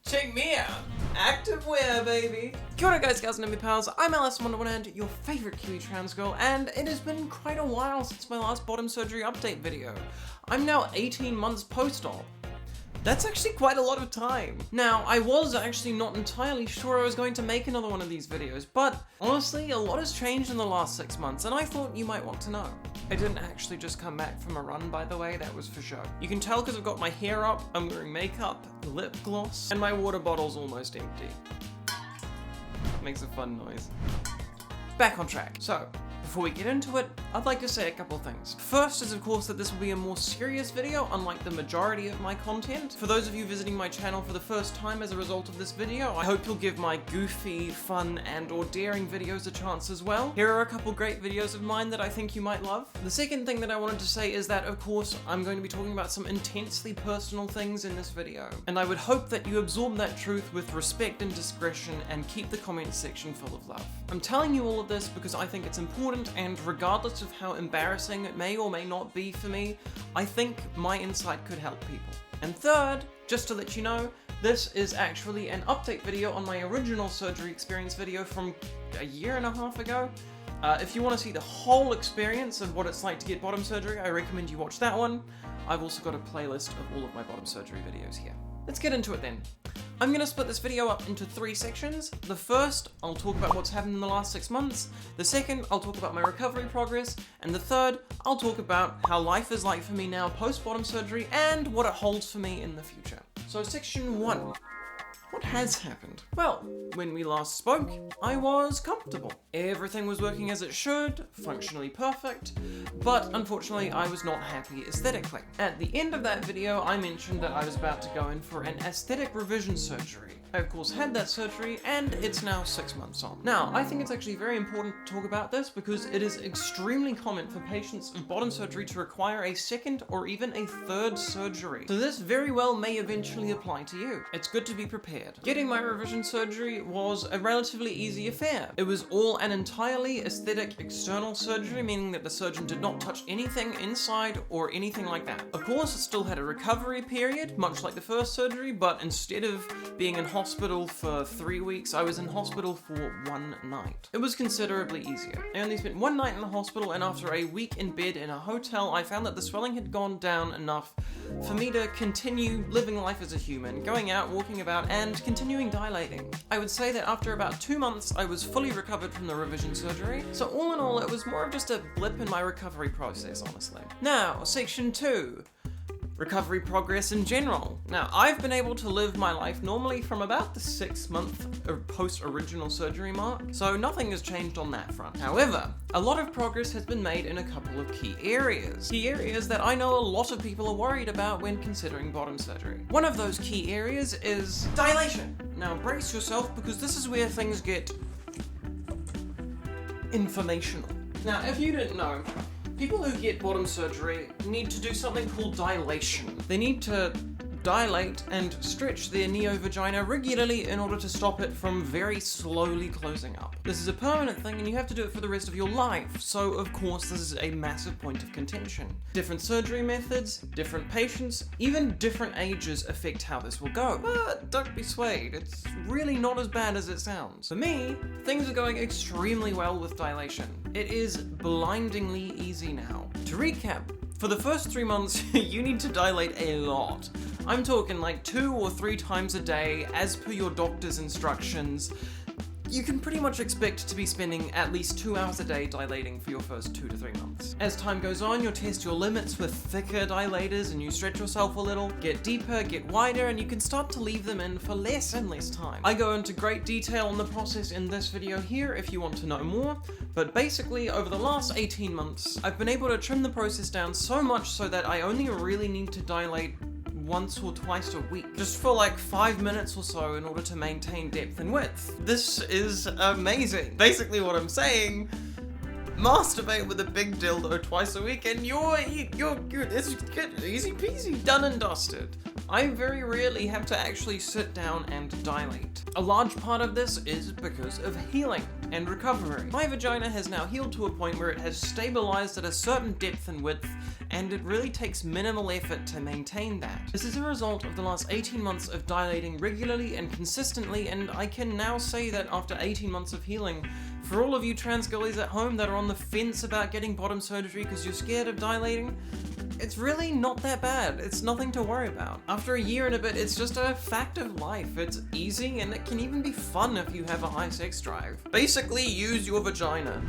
Check me out! Activewear, baby! Kia ora guys, gals and me pals, I'm Alice101, your favourite Kiwi trans girl, and it has been quite a while since my last bottom surgery update video. I'm now 18 months post-op. That's actually quite a lot of time. Now, I was actually not entirely sure I was going to make another one of these videos, but honestly, a lot has changed in the last 6 months, and I thought you might want to know. I didn't actually just come back from a run, by the way, that was for show. You can tell because I've got my hair up, I'm wearing makeup, lip gloss, and my water bottle's almost empty. Makes a fun noise. Back on track. So, before we get into it, I'd like to say a couple things. First is of course that this will be a more serious video, unlike the majority of my content. For those of you visiting my channel for the first time as a result of this video, I hope you'll give my goofy, fun, and/or daring videos a chance as well. Here are a couple great videos of mine that I think you might love. The second thing that I wanted to say is that, of course, I'm going to be talking about some intensely personal things in this video, and I would hope that you absorb that truth with respect and discretion and keep the comments section full of love. I'm telling you all of this because I think it's important, and regardless of how embarrassing it may or may not be for me, I think my insight could help people. And third, just to let you know, this is actually an update video on my original surgery experience video from a year and a half ago. If you want to see the whole experience of what it's like to get bottom surgery, I recommend you watch that one. I've also got a playlist of all of my bottom surgery videos here. Let's get into it then. I'm going to split this video up into 3 sections. The first, I'll talk about what's happened in the last 6 months. The second, I'll talk about my recovery progress. And the third, I'll talk about how life is like for me now post-bottom surgery and what it holds for me in the future. So section 1. What has happened? Well, when we last spoke, I was comfortable. Everything was working as it should, functionally perfect, but unfortunately I was not happy aesthetically. At the end of that video, I mentioned that I was about to go in for an aesthetic revision surgery. I of course had that surgery, and it's now 6 months on. Now, I think it's actually very important to talk about this because it is extremely common for patients of bottom surgery to require a second or even a third surgery. So this very well may eventually apply to you. It's good to be prepared. Getting my revision surgery was a relatively easy affair. It was all an entirely aesthetic external surgery, meaning that the surgeon did not touch anything inside or anything like that. Of course, it still had a recovery period, much like the first surgery, but instead of being in hospital for 3 weeks, I was in hospital for 1 night. It was considerably easier. I only spent 1 night in the hospital, and after a week in bed in a hotel, I found that the swelling had gone down enough for me to continue living life as a human, going out, walking about, and continuing dilating. I would say that after about 2 months, I was fully recovered from the revision surgery, so all in all, it was more of just a blip in my recovery process, honestly. Now, section 2. Recovery progress in general. Now, I've been able to live my life normally from about the 6-month post-original surgery mark, so nothing has changed on that front. However, a lot of progress has been made in a couple of key areas. Key areas that I know a lot of people are worried about when considering bottom surgery. One of those key areas is dilation. Now, brace yourself because this is where things get informational. Now, if you didn't know, people who get bottom surgery need to do something called dilation. They need to dilate and stretch their neo-vagina regularly in order to stop it from very slowly closing up. This is a permanent thing and you have to do it for the rest of your life, so of course this is a massive point of contention. Different surgery methods, different patients, even different ages affect how this will go. But don't be swayed, it's really not as bad as it sounds. For me, things are going extremely well with dilation. It is blindingly easy now. To recap, for the first 3 months, you need to dilate a lot. I'm talking like 2 or 3 times a day, as per your doctor's instructions. You can pretty much expect to be spending at least 2 hours a day dilating for your first 2 to 3 months. As time goes on, you'll test your limits with thicker dilators and you stretch yourself a little, get deeper, get wider, and you can start to leave them in for less and less time. I go into great detail on the process in this video here if you want to know more, but basically over the last 18 months, I've been able to trim the process down so much so that I only really need to dilate once or twice a week, just for like 5 minutes or so in order to maintain depth and width. This is amazing. Basically what I'm saying, masturbate with a big dildo twice a week and it's easy peasy, done and dusted. I very rarely have to actually sit down and dilate. A large part of this is because of healing and recovery. My vagina has now healed to a point where it has stabilized at a certain depth and width, and it really takes minimal effort to maintain that. This is a result of the last 18 months of dilating regularly and consistently, and I can now say that after 18 months of healing, for all of you trans girlies at home that are on the fence about getting bottom surgery because you're scared of dilating, it's really not that bad. It's nothing to worry about. After a year and a bit, it's just a fact of life. It's easy and it can even be fun if you have a high sex drive. Basically, use your vagina.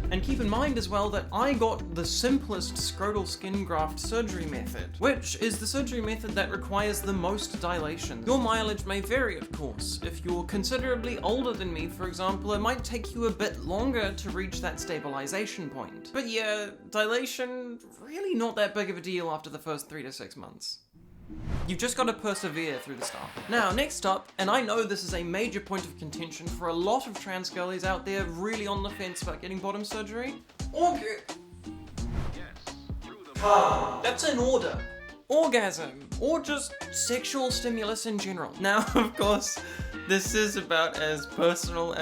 And keep in mind as well that I got the simplest scrotal skin graft surgery method, which is the surgery method that requires the most dilation. Your mileage may vary, of course. If you're considerably older than me, for example, it might take you a bit longer to reach that stabilization point. But yeah, dilation, really not that big of a deal after the first 3 to 6 months. You've just got to persevere through the stuff. Now, next up, and I know this is a major point of contention for a lot of trans girlies out there really on the fence about getting bottom surgery. That's an order. Orgasm, or just sexual stimulus in general. Now, of course, this is about as personal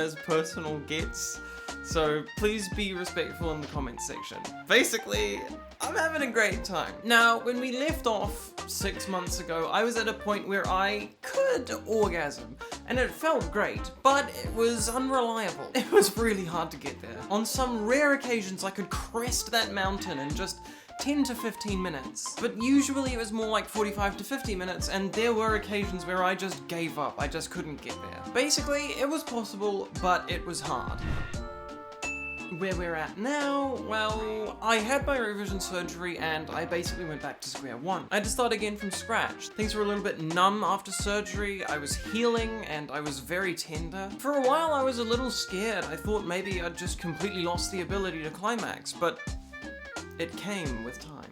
gets, so please be respectful in the comments section. Basically, I'm having a great time. Now, when we left off 6 months ago, I was at a point where I could orgasm, and it felt great, but it was unreliable. It was really hard to get there. On some rare occasions, I could crest that mountain in just 10 to 15 minutes. But usually it was more like 45 to 50 minutes, and there were occasions where I just gave up. I just couldn't get there. Basically, it was possible, but it was hard. Where we're at now, well, I had my revision surgery and I basically went back to square one. I had to start again from scratch. Things were a little bit numb after surgery, I was healing and I was very tender. For a while I was a little scared. I thought maybe I'd just completely lost the ability to climax, but it came with time.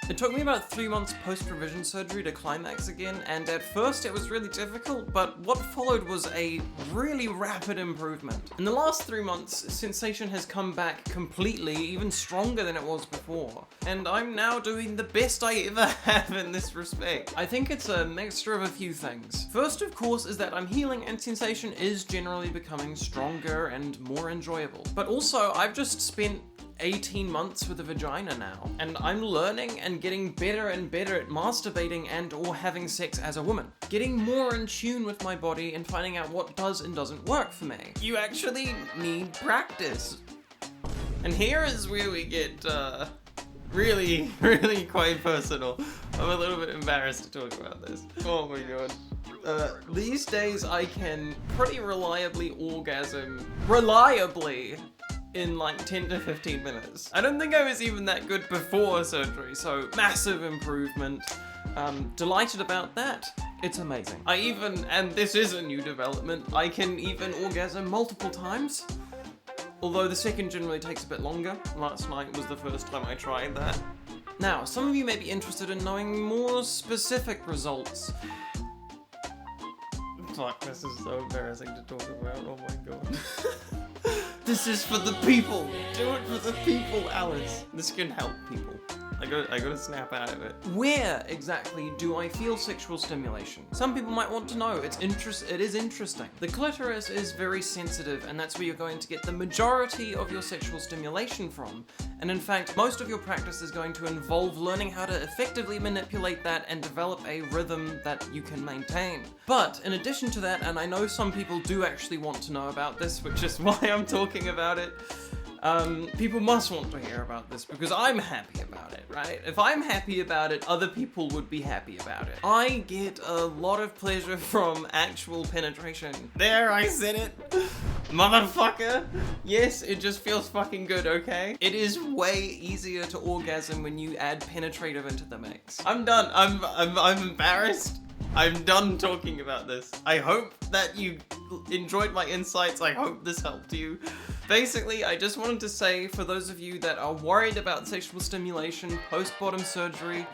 It took me about 3 months post-revision surgery to climax again, and at first it was really difficult, but what followed was a really rapid improvement. In the last 3 months, sensation has come back completely, even stronger than it was before. And I'm now doing the best I ever have in this respect. I think it's a mixture of a few things. First, of course, is that I'm healing and sensation is generally becoming stronger and more enjoyable. But also, I've just spent 18 months with a vagina now, and I'm learning and getting better and better at masturbating and or having sex as a woman. Getting more in tune with my body and finding out what does and doesn't work for me. You actually need practice. And here is where we get really quite personal. I'm a little bit embarrassed to talk about this. Oh my god. These days I can pretty reliably orgasm. In like 10 to 15 minutes. I don't think I was even that good before surgery, so massive improvement. Delighted about that. It's amazing. And this is a new development, I can even orgasm multiple times. Although the second generally takes a bit longer. Last night was the first time I tried that. Now, some of you may be interested in knowing more specific results. Fuck, this is so embarrassing to talk about, oh my god. This is for the people. Do it for the people, Alice. This can help people. I gotta snap out of it. Where exactly do I feel sexual stimulation? Some people might want to know. It is interesting. The clitoris is very sensitive, and that's where you're going to get the majority of your sexual stimulation from. And in fact, most of your practice is going to involve learning how to effectively manipulate that and develop a rhythm that you can maintain. But in addition to that, and I know some people do actually want to know about this, which is why I'm talking about it, people must want to hear about this because I'm happy about it, right? If I'm happy about it, other people would be happy about it. I get a lot of pleasure from actual penetration. There, I said it. Motherfucker. Yes, it just feels fucking good, okay? It is way easier to orgasm when you add penetrative into the mix. I'm done. I'm embarrassed. I'm done talking about this. I hope that you enjoyed my insights. I hope this helped you. Basically, I just wanted to say, for those of you that are worried about sexual stimulation post-bottom surgery,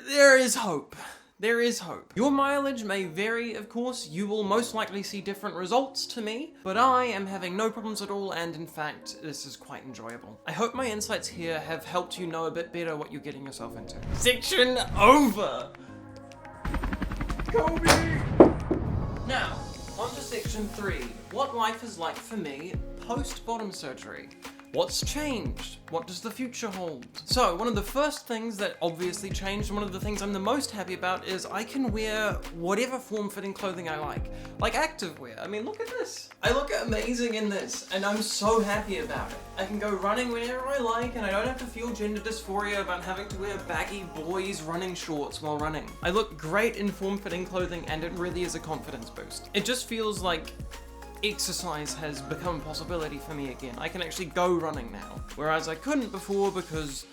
there is hope. There is hope. Your mileage may vary, of course. You will most likely see different results to me, but I am having no problems at all, and in fact, this is quite enjoyable. I hope my insights here have helped you know a bit better what you're getting yourself into. Section over! Kobe! Now, on to section 3. What life is like for me post-bottom surgery. What's changed? What does the future hold? So, one of the first things that obviously changed, and one of the things I'm the most happy about, is I can wear whatever form-fitting clothing I like activewear. I mean, look at this. I look amazing in this, and I'm so happy about it. I can go running whenever I like, and I don't have to feel gender dysphoria about having to wear baggy boys running shorts while running. I look great in form-fitting clothing, and it really is a confidence boost. It just feels like exercise has become a possibility for me again. I can actually go running now, whereas I couldn't before because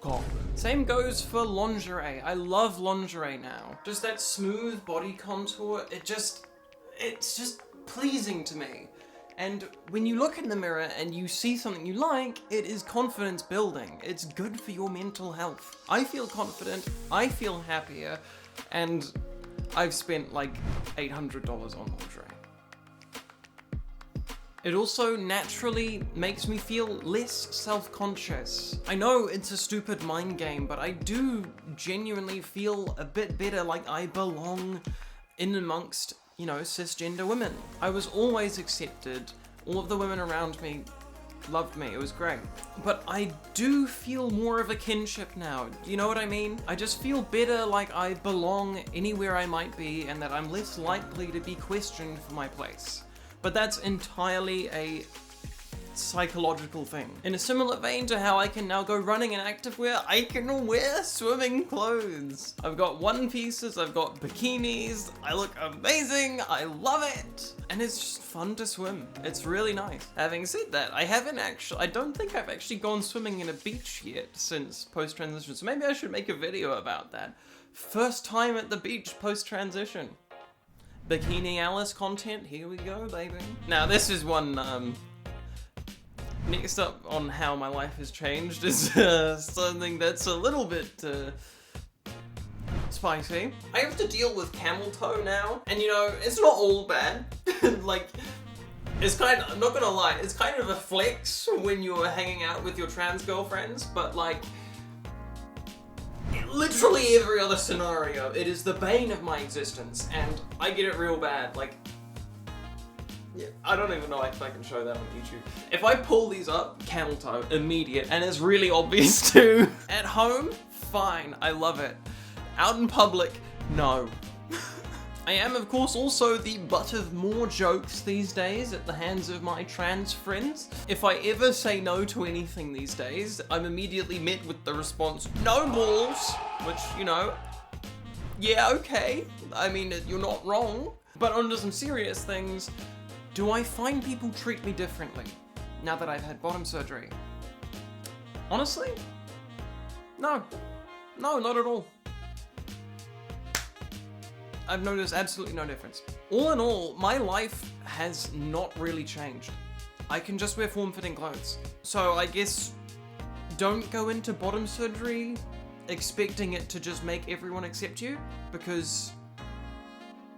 God. Same goes for lingerie. I love lingerie now. Just that smooth body contour, it's just pleasing to me. And when you look in the mirror and you see something you like, it is confidence building. It's good for your mental health. I feel confident, I feel happier, and I've spent like $800 on lingerie. It also naturally makes me feel less self-conscious. I know it's a stupid mind game, but I do genuinely feel a bit better, like I belong in amongst, you know, cisgender women. I was always accepted. All of the women around me loved me. It was great. But I do feel more of a kinship now. You know what I mean? I just feel better, like I belong anywhere I might be, and that I'm less likely to be questioned for my place. But that's entirely a psychological thing. In a similar vein to how I can now go running in activewear, I can wear swimming clothes. I've got one pieces, I've got bikinis, I look amazing, I love it. And it's just fun to swim. It's really nice. Having said that, I don't think I've actually gone swimming in a beach yet since post-transition, so maybe I should make a video about that. First time at the beach post-transition. Bikini Alice content, here we go, baby. Now, this is one, next up on how my life has changed is something that's a little bit, spicy. I have to deal with camel toe now, and you know, it's not all bad. Like, it's kind of, I'm not gonna lie, it's kind of a flex when you're hanging out with your trans girlfriends, but like, literally every other scenario, it is the bane of my existence, and I get it real bad. Like, yeah, I don't even know if I can show that on YouTube. If I pull these up, camel toe, immediate, and it's really obvious too. At home, fine, I love it. Out in public, no. I am, of course, also the butt of more jokes these days at the hands of my trans friends. If I ever say no to anything these days, I'm immediately met with the response, no balls, which, you know, yeah, okay. I mean, you're not wrong. But onto some serious things, do I find people treat me differently now that I've had bottom surgery? Honestly, no. No, not at all. I've noticed absolutely no difference. All in all, my life has not really changed. I can just wear form-fitting clothes. So I guess don't go into bottom surgery expecting it to just make everyone accept you, because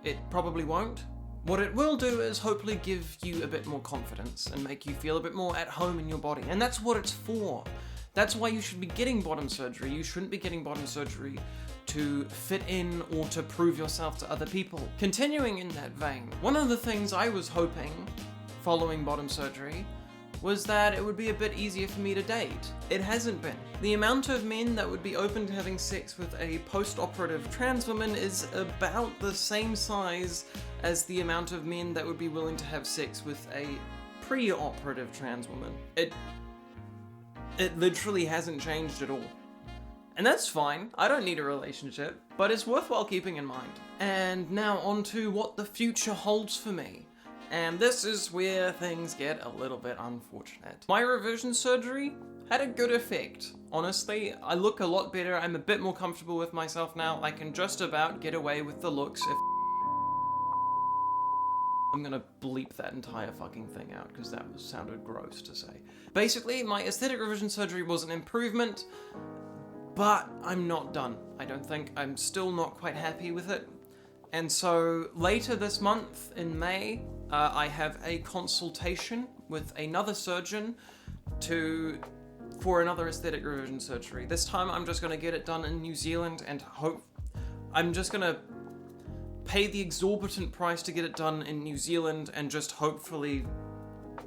it probably won't. What it will do is hopefully give you a bit more confidence and make you feel a bit more at home in your body. And that's what it's for. That's why you should be getting bottom surgery. You shouldn't be getting bottom surgery to fit in or to prove yourself to other people. Continuing in that vein, one of the things I was hoping following bottom surgery was that it would be a bit easier for me to date. It hasn't been. The amount of men that would be open to having sex with a post-operative trans woman is about the same size as the amount of men that would be willing to have sex with a pre-operative trans woman. It literally hasn't changed at all. And that's fine, I don't need a relationship, but it's worthwhile keeping in mind. And now on to what the future holds for me. And this is where things get a little bit unfortunate. My revision surgery had a good effect. Honestly, I look a lot better, I'm a bit more comfortable with myself now, I can just about get away with the looks if I'm gonna bleep that entire fucking thing out because that sounded gross to say. Basically, my aesthetic revision surgery was an improvement, but I'm not done, I don't think. I'm still not quite happy with it. And so later this month, in May, I have a consultation with another surgeon for another aesthetic revision surgery. This time I'm just going to get it done in New Zealand and I'm just going to pay the exorbitant price to get it done in New Zealand and just hopefully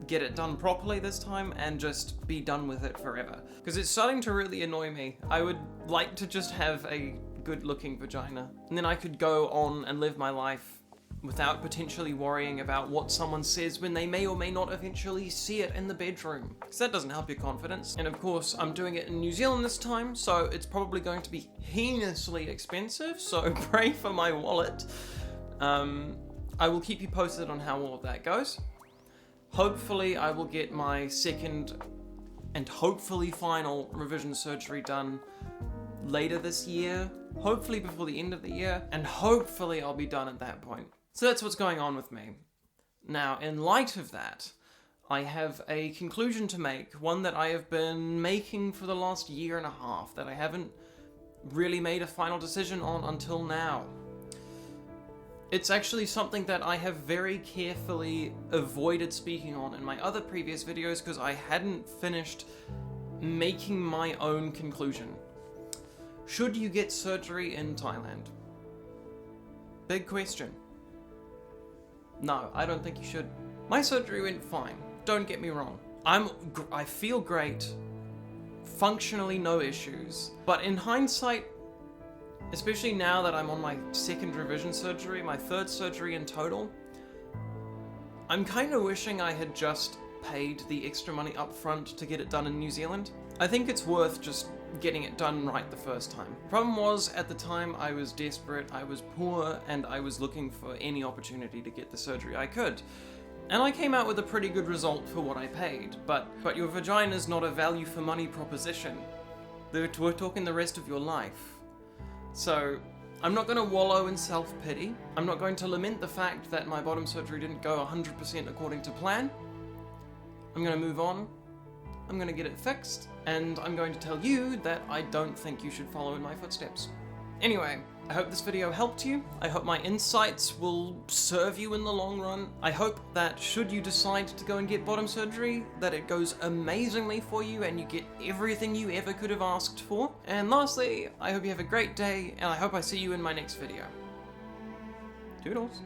get it done properly this time and just be done with it forever. Because it's starting to really annoy me. I would like to just have a good looking vagina and then I could go on and live my life without potentially worrying about what someone says when they may or may not eventually see it in the bedroom. Because that doesn't help your confidence. And of course, I'm doing it in New Zealand this time, so it's probably going to be heinously expensive, so pray for my wallet. I will keep you posted on how all of that goes. Hopefully, I will get my second and hopefully final revision surgery done later this year, hopefully before the end of the year, and hopefully I'll be done at that point. So that's what's going on with me. Now, in light of that, I have a conclusion to make, one that I have been making for the last year and a half, that I haven't really made a final decision on until now. It's actually something that I have very carefully avoided speaking on in my other previous videos because I hadn't finished making my own conclusion. Should you get surgery in Thailand? Big question. No, I don't think you should. My surgery went fine, don't get me wrong. I feel great, functionally no issues, but in hindsight, especially now that I'm on my second revision surgery, my third surgery in total, I'm kind of wishing I had just paid the extra money up front to get it done in New Zealand. I think it's worth just getting it done right the first time. Problem was, at the time I was desperate, I was poor, and I was looking for any opportunity to get the surgery I could. And I came out with a pretty good result for what I paid, but your vagina's not a value for money proposition. We're talking the rest of your life. So, I'm not going to wallow in self-pity. I'm not going to lament the fact that my bottom surgery didn't go 100% according to plan. I'm going to move on. I'm going to get it fixed, and I'm going to tell you that I don't think you should follow in my footsteps. Anyway, I hope this video helped you. I hope my insights will serve you in the long run. I hope that should you decide to go and get bottom surgery, that it goes amazingly for you and you get everything you ever could have asked for. And lastly, I hope you have a great day, and I hope I see you in my next video. Toodles.